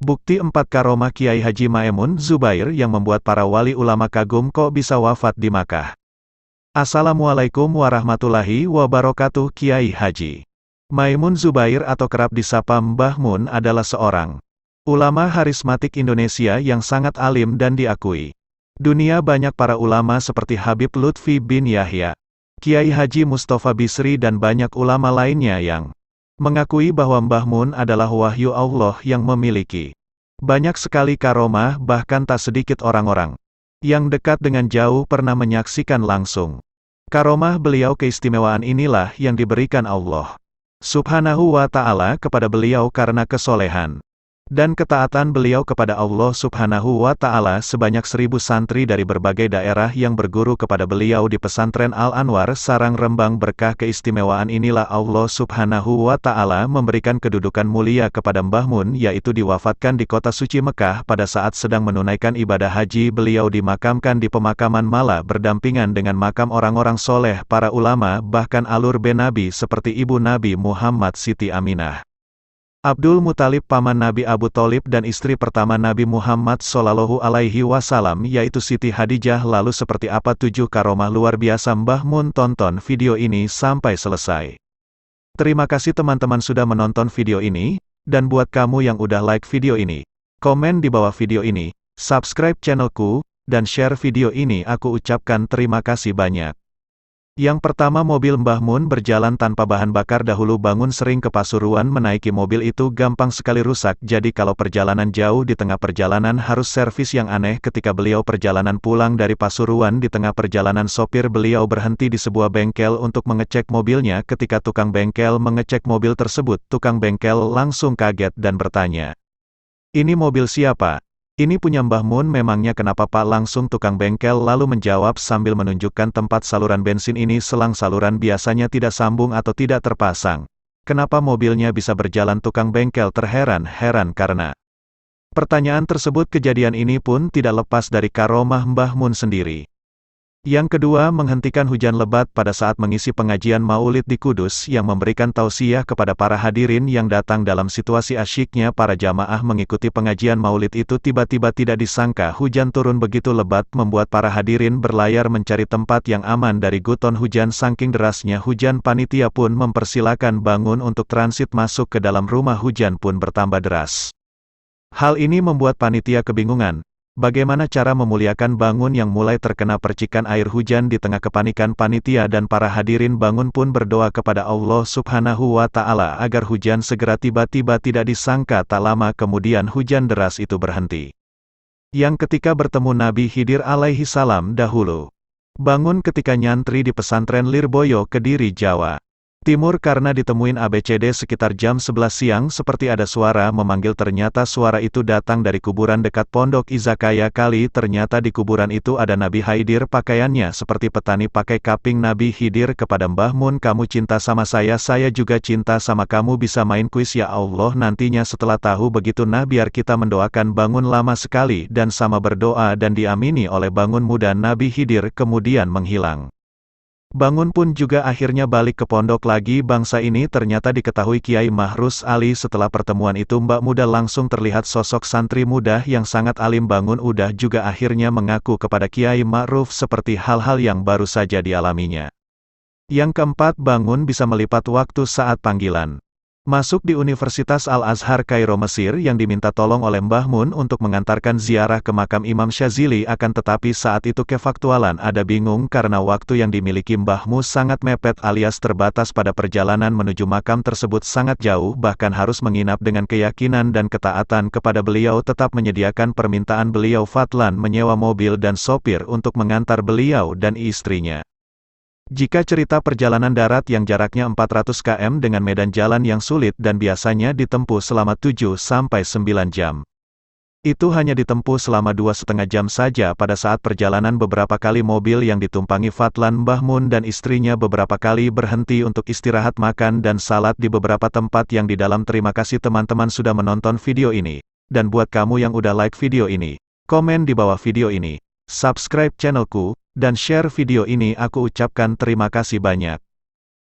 Bukti 4 karomah Kiai Haji Maimun Zubair yang membuat para wali ulama kagum kok bisa wafat di Makkah. Assalamualaikum warahmatullahi wabarakatuh. Kiai Haji Maimun Zubair atau kerap disapa Mbah Mun adalah seorang ulama harismatik Indonesia yang sangat alim dan diakui dunia banyak para ulama seperti Habib Lutfi bin Yahya, Kiai Haji Mustafa Bisri dan banyak ulama lainnya yang mengakui bahwa Mbah Mun adalah wahyu Allah yang memiliki banyak sekali karomah, bahkan tak sedikit orang-orang yang dekat dengan jauh pernah menyaksikan langsung karomah beliau. Keistimewaan inilah yang diberikan Allah Subhanahu wa Ta'ala kepada beliau karena kesolehan dan ketaatan beliau kepada Allah Subhanahu wa Ta'ala. Sebanyak 1000 santri dari berbagai daerah yang berguru kepada beliau di pesantren Al-Anwar Sarang Rembang. Berkah keistimewaan inilah Allah Subhanahu wa Ta'ala memberikan kedudukan mulia kepada Mbah Mun, yaitu diwafatkan di kota suci Mekah pada saat sedang menunaikan ibadah haji. Beliau dimakamkan di pemakaman Mala berdampingan dengan makam orang-orang soleh, para ulama, bahkan alur benabi seperti ibu Nabi Muhammad Siti Aminah Abdul Muthalib, paman Nabi Abu Tholib, dan istri pertama Nabi Muhammad Shallallahu Alaihi Wasallam yaitu Siti Hadijah. Lalu seperti apa 7 karomah luar biasa Mbah Mun? Tonton video ini sampai selesai. Terima kasih teman-teman sudah menonton video ini, dan buat kamu yang udah like video ini, komen di bawah video ini, subscribe channelku, dan share video ini. Aku ucapkan terima kasih banyak. Yang pertama, mobil Mbah Mun berjalan tanpa bahan bakar. Dahulu Bangun sering ke Pasuruan, menaiki mobil itu gampang sekali rusak. Jadi kalau perjalanan jauh, di tengah perjalanan harus servis. Yang aneh, ketika beliau perjalanan pulang dari Pasuruan, di tengah perjalanan sopir beliau berhenti di sebuah bengkel untuk mengecek mobilnya. Ketika tukang bengkel mengecek mobil tersebut, tukang bengkel langsung kaget dan bertanya, "Ini mobil siapa?" "Ini punya Mbah Mun." "Memangnya kenapa Pak?" Langsung tukang bengkel lalu menjawab sambil menunjukkan tempat saluran bensin ini. Selang saluran biasanya tidak sambung atau tidak terpasang. Kenapa mobilnya bisa berjalan? Tukang bengkel terheran-heran karena pertanyaan tersebut. Kejadian ini pun tidak lepas dari karomah Mbah Mun sendiri. Yang kedua, menghentikan hujan lebat pada saat mengisi pengajian Maulid di Kudus, yang memberikan tausiah kepada para hadirin yang datang. Dalam situasi asyiknya para jamaah mengikuti pengajian Maulid itu, tiba-tiba tidak disangka hujan turun begitu lebat, membuat para hadirin berlayar mencari tempat yang aman dari guton hujan. Saking derasnya hujan, panitia pun mempersilakan Bangun untuk transit masuk ke dalam rumah. Hujan pun bertambah deras. Hal ini membuat panitia kebingungan. Bagaimana cara memuliakan Bangun yang mulai terkena percikan air hujan? Di tengah kepanikan panitia dan para hadirin, Bangun pun berdoa kepada Allah Subhanahu wa Ta'ala agar hujan segera tiba-tiba. Tidak disangka tak lama kemudian hujan deras itu berhenti. Yang ketika bertemu Nabi Khidir alaihi salam dahulu. Bangun ketika nyantri di pesantren Lirboyo, Kediri, Jawa Timur, karena ditemuin ABCD sekitar jam 11 siang seperti ada suara memanggil. Ternyata suara itu datang dari kuburan dekat Pondok Izakaya Kali. Ternyata di kuburan itu ada Nabi Khidir, pakaiannya seperti petani pakai kaping. Nabi Khidir kepada Mbah Mun, "Kamu cinta sama saya juga cinta sama kamu. Bisa main kuis ya Allah nantinya." Setelah tahu begitu, nah biar kita mendoakan Bangun. Lama sekali dan sama berdoa dan diamini oleh Bangun muda Nabi Khidir kemudian menghilang. Bangun pun juga akhirnya balik ke pondok lagi. Bangsa ini ternyata diketahui Kiai Mahrus Ali. Setelah pertemuan itu, Mbak Muda langsung terlihat sosok santri muda yang sangat alim. Bangun udah juga akhirnya mengaku kepada Kiai Ma'ruf seperti hal-hal yang baru saja dialaminya. Yang keempat, Bangun bisa melipat waktu saat panggilan masuk di Universitas Al-Azhar Kairo, Mesir, yang diminta tolong oleh Mbah Mun untuk mengantarkan ziarah ke makam Imam Syazili. Akan tetapi saat itu kefaktualan ada bingung karena waktu yang dimiliki Mbah Mun sangat mepet alias terbatas. Pada perjalanan menuju makam tersebut sangat jauh, bahkan harus menginap. Dengan keyakinan dan ketaatan kepada beliau, tetap menyediakan permintaan beliau Fadlan menyewa mobil dan sopir untuk mengantar beliau dan istrinya. Jika cerita perjalanan darat yang jaraknya 400 km dengan medan jalan yang sulit dan biasanya ditempuh selama 7-9 jam, itu hanya ditempuh selama 2,5 jam saja. Pada saat perjalanan beberapa kali mobil yang ditumpangi Fadlan, Mbah Mun dan istrinya beberapa kali berhenti untuk istirahat, makan dan salat di beberapa tempat yang di dalam. Terima kasih teman-teman sudah menonton video ini, dan buat kamu yang udah like video ini, komen di bawah video ini, subscribe channelku, dan share video ini. Aku ucapkan terima kasih banyak.